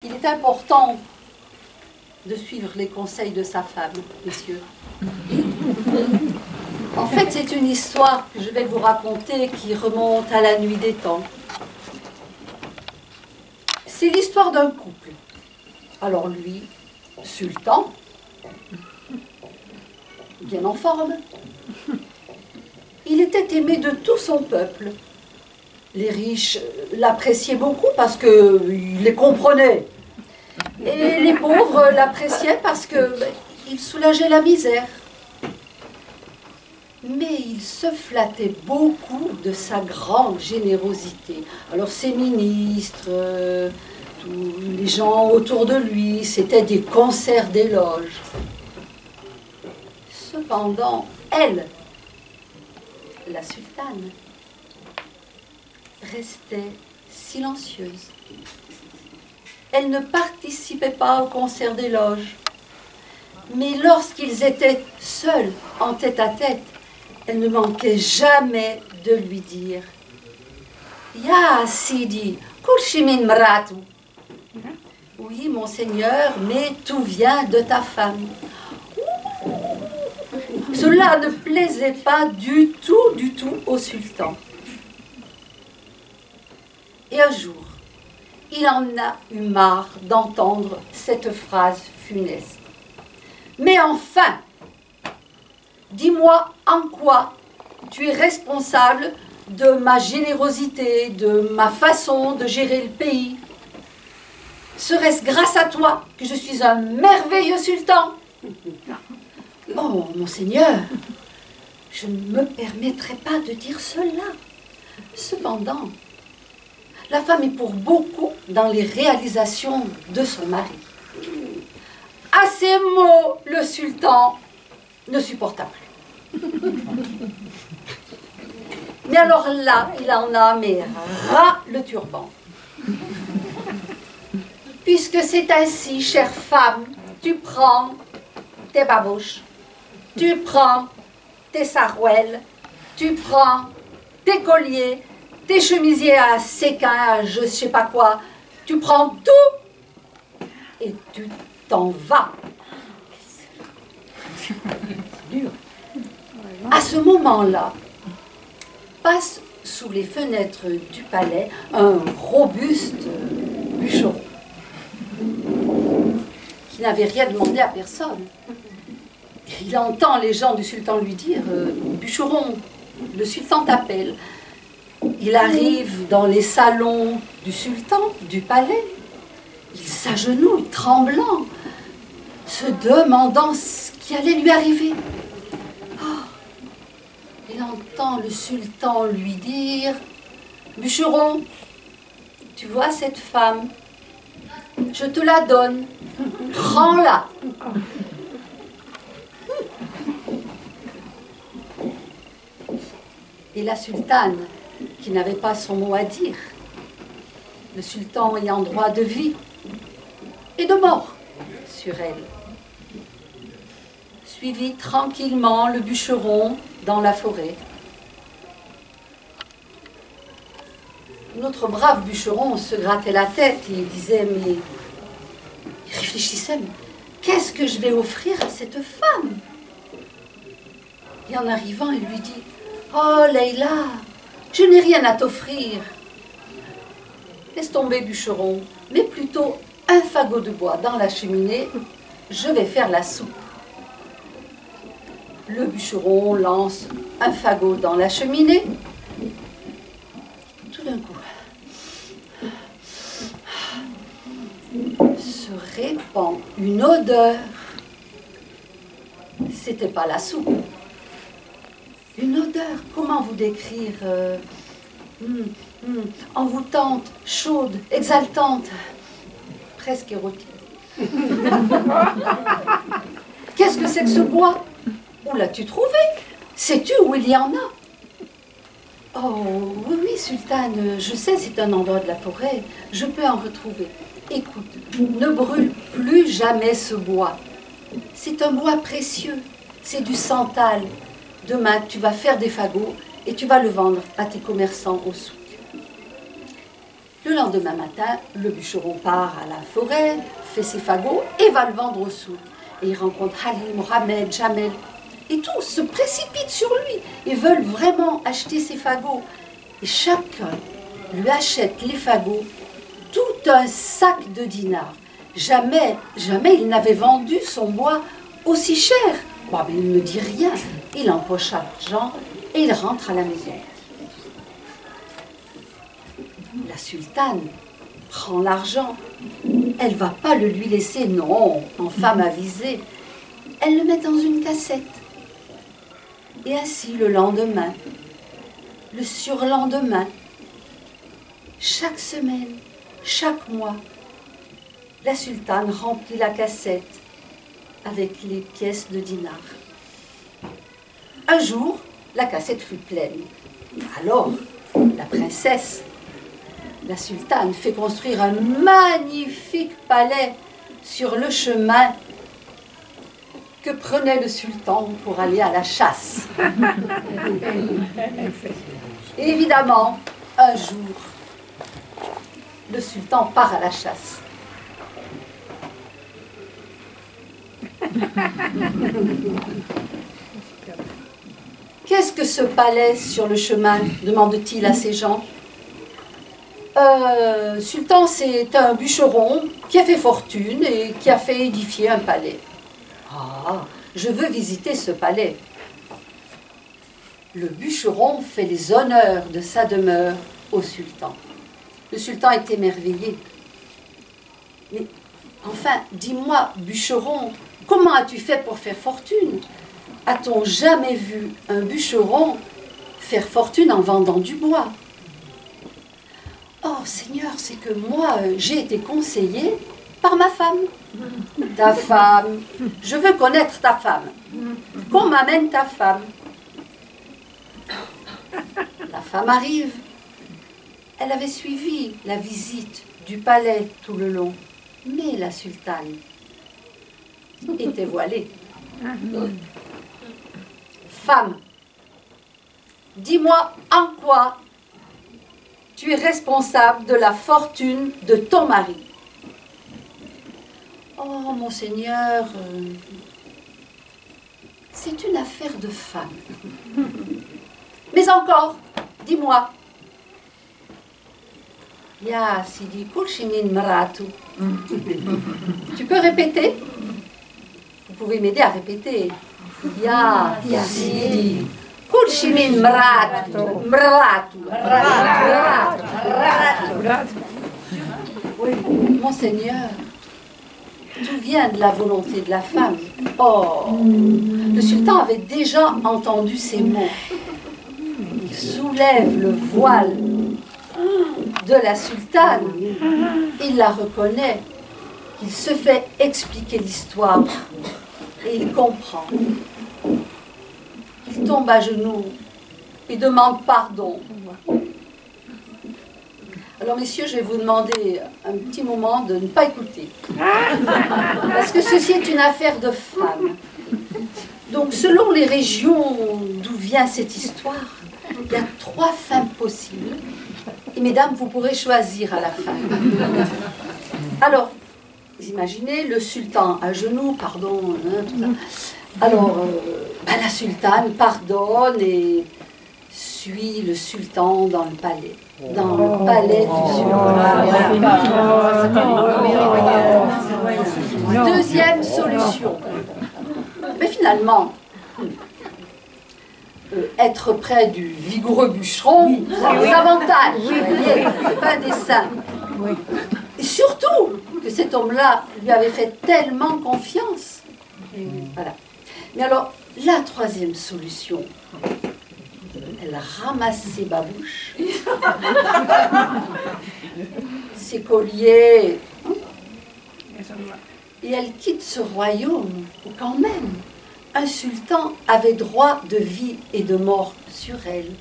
Il est important de suivre les conseils de sa femme, messieurs. En fait, c'est une histoire que je vais vous raconter qui remonte à la nuit des temps. C'est l'histoire d'un couple. Alors lui, sultan, bien en forme, il était aimé de tout son peuple. Les riches l'appréciaient beaucoup parce qu'il les comprenait. Et les pauvres l'appréciaient parce qu'il soulageait la misère. Mais il se flattait beaucoup de sa grande générosité. Alors ses ministres, tous les gens autour de lui, c'était des concerts d'éloges. Cependant, elle, la sultane, restait silencieuse. Elle ne participait pas au concert d'éloges. Mais lorsqu'ils étaient seuls, en tête-à-tête, elle ne manquait jamais de lui dire « Ya Sidi, kulshi min mratu » « Oui, monseigneur, mais tout vient de ta femme. » Cela ne plaisait pas du tout au sultan. Et un jour, il en a eu marre d'entendre cette phrase funeste. « Mais enfin, dis-moi en quoi tu es responsable de ma générosité, de ma façon de gérer le pays. Serait-ce grâce à toi que je suis un merveilleux sultan? Oh, monseigneur, je ne me permettrai pas de dire cela. Cependant, la femme est pour beaucoup dans les réalisations de son mari. » À ces mots, le sultan ne supporta plus. Mais alors là, il en a mais ras le turban. Puisque c'est ainsi, chère femme, tu prends tes babouches, tu prends tes sarouels, tu prends tes colliers, tes chemisiers à séquins, je ne sais pas quoi, tu prends tout et tu t'en vas. À ce moment-là, passe sous les fenêtres du palais un robuste bûcheron qui n'avait rien demandé à personne. Il entend les gens du sultan lui dire « Bûcheron, le sultan t'appelle ». Il arrive dans les salons du sultan, du palais. Il s'agenouille, tremblant, se demandant ce qui allait lui arriver. Il entend le sultan lui dire « Bûcheron, tu vois cette femme, je te la donne, prends-la. » Et la sultane, qui n'avait pas son mot à dire, le sultan ayant droit de vie et de mort sur elle, suivit tranquillement le bûcheron dans la forêt. Notre brave bûcheron se grattait la tête et disait, mais il réfléchissait, mais qu'est-ce que je vais offrir à cette femme? Et en arrivant, il lui dit, oh Leïla, je n'ai rien à t'offrir. Laisse tomber bûcheron, mets plutôt un fagot de bois dans la cheminée, je vais faire la soupe. Le bûcheron lance un fagot dans la cheminée. Tout d'un coup, se répand une odeur. C'était pas la soupe. Une odeur, comment vous décrire? Envoûtante, chaude, exaltante, presque érotique. Qu'est-ce que c'est que ce bois? Où l'as-tu trouvé? Sais-tu où il y en a? Oh, oui, oui, sultane, je sais, c'est un endroit de la forêt. Je peux en retrouver. Écoute, ne brûle plus jamais ce bois. C'est un bois précieux. C'est du santal. Demain, tu vas faire des fagots et tu vas le vendre à tes commerçants au souk. Le lendemain matin, le bûcheron part à la forêt, fait ses fagots et va le vendre au souk. Et il rencontre Halim, Mohamed, Jamel. Et tous se précipitent sur lui et veulent vraiment acheter ses fagots. Et chacun lui achète les fagots, tout un sac de dinars. Jamais il n'avait vendu son bois aussi cher. Bon, mais il ne dit rien. Il empocha l'argent et il rentre à la maison. La sultane prend l'argent. Elle ne va pas le lui laisser, non, en femme avisée. Elle le met dans une cassette. Et ainsi, le lendemain, le surlendemain, chaque semaine, chaque mois, la sultane remplit la cassette avec les pièces de dinars. Un jour, la cassette fut pleine. Alors, la princesse, la sultane, fait construire un magnifique palais sur le chemin que prenait le sultan pour aller à la chasse. Et évidemment, un jour, le sultan part à la chasse. Qu'est-ce que ce palais sur le chemin, demande-t-il à ses gens. Sultan, c'est un bûcheron qui a fait fortune et qui a fait édifier un palais. Ah, je veux visiter ce palais. Le bûcheron fait les honneurs de sa demeure au sultan. Le sultan est émerveillé. Mais enfin, dis-moi, bûcheron, comment as-tu fait pour faire fortune? A-t-on jamais vu un bûcheron faire fortune en vendant du bois? Oh Seigneur, c'est que moi, j'ai été conseillée par ma femme. Ta femme, je veux connaître ta femme. Qu'on m'amène ta femme. La femme arrive. Elle avait suivi la visite du palais tout le long. Mais la sultane était voilée. Femme, dis-moi en quoi tu es responsable de la fortune de ton mari. Oh, monseigneur, c'est une affaire de femme. Mais encore, dis-moi. Ya Sidi Kulchimin Maratu. Tu peux répéter? Vous pouvez m'aider à répéter. Ya Sidi Kulchimin Maratu. Oui, monseigneur, tout vient de la volonté de la femme. Oh, le sultan avait déjà entendu ces mots. Il soulève le voile de la sultane, il la reconnaît, il se fait expliquer l'histoire et il comprend. Il tombe à genoux et demande pardon. Alors messieurs, je vais vous demander un petit moment de ne pas écouter. Parce que ceci est une affaire de femmes. Donc selon les régions d'où vient cette histoire, il y a 3 fins possibles. Et mesdames, vous pourrez choisir à la fin. Alors, vous imaginez le sultan à genoux, pardon, tout ça. Alors, la sultane pardonne et suit le sultan dans le palais. Dans le palais du sultan. Deuxième solution. Mais finalement, être près du vigoureux bûcheron, ça a des avantages. C'est pas un dessin. Et surtout que cet homme-là lui avait fait tellement confiance. Voilà. Mais alors, la troisième solution, elle ramasse ses babouches, ses colliers, et elle quitte ce royaume où quand même un sultan avait droit de vie et de mort sur elle.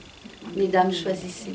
Mesdames, choisissez.